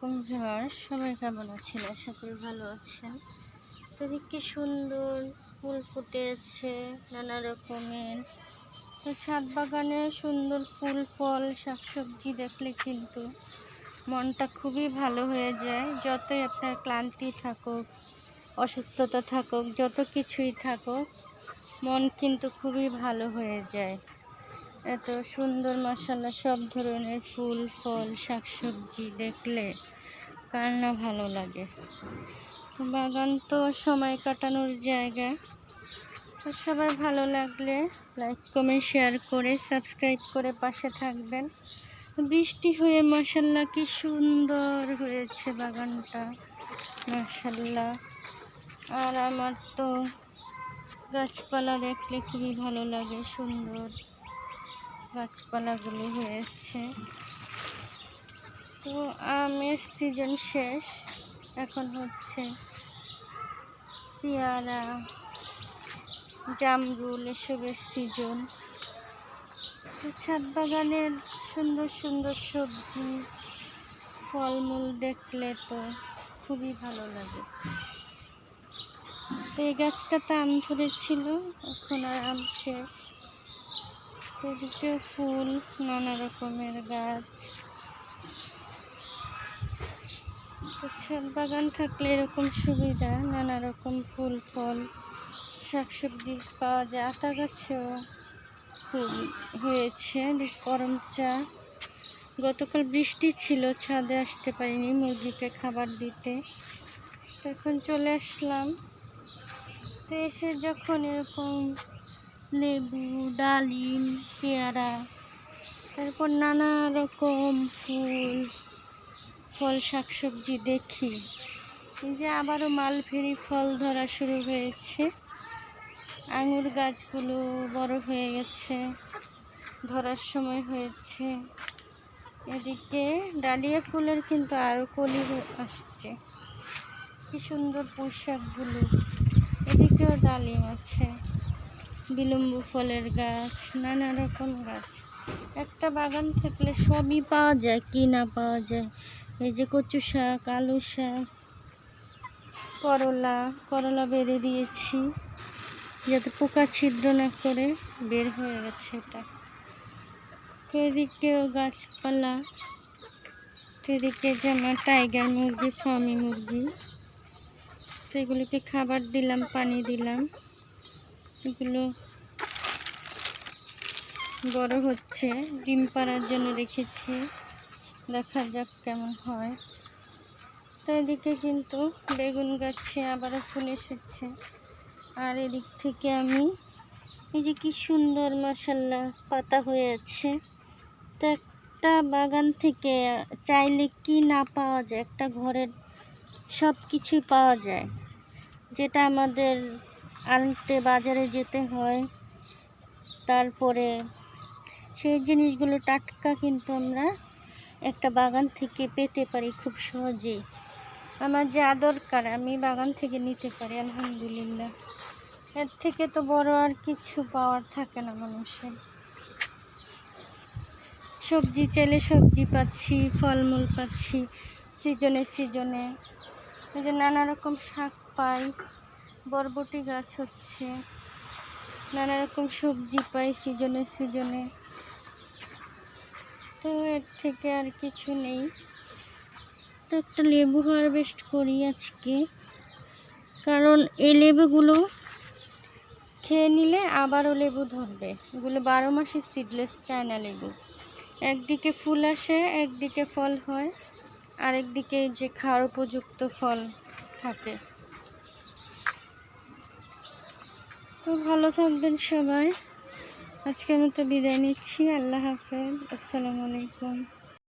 আলাইকুম ভিউয়ার্স, সবাই কেমন আছেন? আশা করি ভালো আছেন। তো কি সুন্দর ফুল ফুটেছে নানা রকমের। তো ছাদ বাগানে সুন্দর ফুল ফল শাকসবজি দেখলে কিন্তু মনটা খুবই ভালো হয়ে যায়। যতই আপনার ক্লান্তি থাকুক, অসুস্থতা থাকুক, যত কিছুই থাকুক, মন কিন্তু খুবই ভালো হয়ে যায়। এত সুন্দর মাশাআল্লাহ সব ধরনের ফুল ফল শাকসবজি দেখলে কার না ভালো লাগে। বাগান তো সময় কাটানোর জায়গা। সবাই ভালো লাগলে লাইক কমেন্ট শেয়ার করে সাবস্ক্রাইব করে পাশে থাকবেন। বৃষ্টি হয়ে মাশাআল্লাহ কি সুন্দর হয়েছে বাগানটা মাশাআল্লাহ। আর আমার তো গাছপালা দেখলে খুবই ভালো লাগে, সুন্দর গাছপালাগুলো হয়েছে। তো আমের সিজন শেষ, এখন হচ্ছে পেয়ারা জামরুল এসবের সিজন। তো ছাদ বাগানের সুন্দর সুন্দর সবজি ফলমূল দেখলে তো খুবই ভালো লাগে। তো এই গাছটাতে আম ধরেছিল, এখন আর আম শেষ। তো এদিকে ফুল নানা রকমের গাছ। তো ছাদ বাগান থাকলে এরকম সুবিধা, নানা রকম ফুল ফল শাকসবজি পাওয়া যায়। আতা গাছেও ফুল হয়েছে, করম চা। গতকাল বৃষ্টি ছিল, ছাদে আসতে পারিনি মুরগিকে খাবার দিতে। তখন চলে আসলাম। তো এসে যখন এরকম লেবু ডালিম পেয়ারা তারপর নানা রকম ফুল ফল শাকসবজি দেখি, এই যে আবারও মালভেরি ফল ধরা শুরু হয়েছে। আঙুর গাছগুলো বড় হয়ে গেছে, ধরার সময় হয়েছে। এদিকে ডালিয়া ফুলের কিন্তু আরও কলি আসছে, কি সুন্দর পোশাকগুলো। এদিকেও ডালিম আছে, বিলম্বু ফলের গাছ, নানা রকম গাছ। একটা বাগান থাকলে সবই পাওয়া যায়, কি না পাওয়া যায়। এই যে কচু শাক, আলু শাক, করলা বেঁধে দিয়েছি যাতে পোকা ছিদ্র না করে, বের হয়ে গেছে এটা। তো এদিকেও গাছপালা। তো এদিকে যেমন টাইগার মুরগি ফার্মি মুরগি, তো এগুলোকে খাবার দিলাম, পানি দিলাম। এগুলো বড় হচ্ছে, ডিম পাড়ার জন্য রেখেছি, দেখা যাক কেমন হয়। তো এদিকে কিন্তু বেগুন গাছে আবারও ফুল এসেছে। আর এদিক থেকে আমি এই যে কি সুন্দর মাশাআল্লাহ পাতা হয়ে আছে। তো একটা বাগান থেকে চাইলে কি না পাওয়া যায়, একটা ঘরের সব কিছুই পাওয়া যায়, যেটা আমাদের আনতে বাজারে যেতে হয়। তারপরে সেই জিনিসগুলো টাটকা কিন্তু আমরা একটা বাগান থেকে পেতে পারি খুব সহজেই। আমার যা দরকার আমি বাগান থেকে নিতে পারি, আলহামদুলিল্লাহ। এর থেকে তো বড় আর কিছু পাওয়ার থাকে না মানুষের। সবজি চাইলে সবজি পাচ্ছি, ফলমূল পাচ্ছি সিজনে সিজনে। এই যে নানা রকম শাক পাই, বরবটি গাছ হচ্ছে, নানা রকম সবজি পাই সিজনে সিজনে। তো এর থেকে আর কিছু নেই। তো একটা লেবু হারভেস্ট করি আজকে, কারণ এই লেবুগুলো খেয়ে নিলে আবারও লেবু ধরবে। এগুলো 12 মাসের সিডলেস চায়না লেবু। একদিকে ফুল আসে, একদিকে ফল হয়, আরেকদিকে যে খাওয়ার উপযুক্ত ফল থাকে। তো ভালো থাকবেন সবাই। আজকের মতো বিদায় নিচ্ছি। আল্লাহ হাফেজ, আসসালামু আলাইকুম।